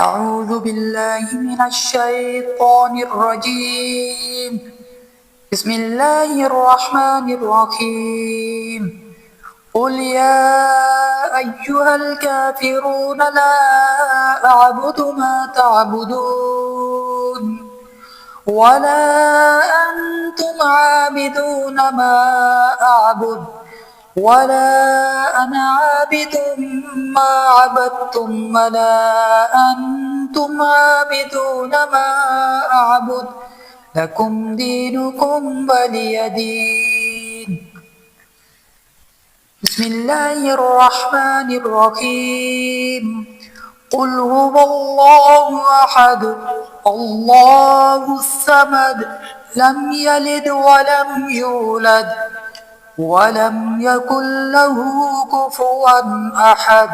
أعوذ بالله من الشيطان الرجيم. بسم الله الرحمن الرحيم. قل يا أيها الكافرون لا أعبد ما تعبدون ولا أنتم عابدون ما أعبد ولا أنا عابد ما عبدتم ولا أنتم عابدون ما أعبد لكم دينكم ولي دين. بسم الله الرحمن الرحيم. قل هو الله أحد الله الصمد لم يلد ولم يولد ولم يكن له كفوا أحد.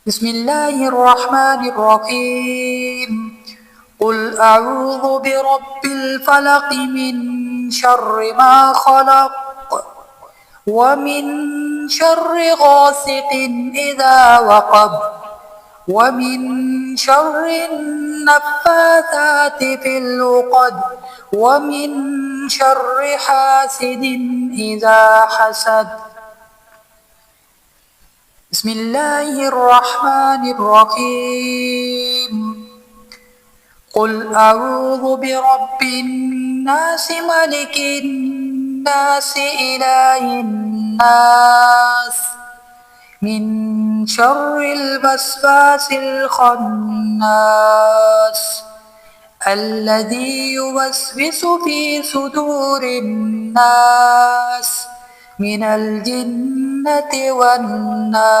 بسم الله الرحمن الرحيم. قل أعوذ برب الفلق من شر ما خلق ومن شر غاسق إذا وقب ومن شر النفاثات في العقد ومن شر حاسد إذا حسد. بسم الله الرحمن الرحيم. قل أعوذ برب الناس ملك الناس إله الناس من شر الوسواس الخناس الذي يوسوس في صدور الناس من الجنة والناس.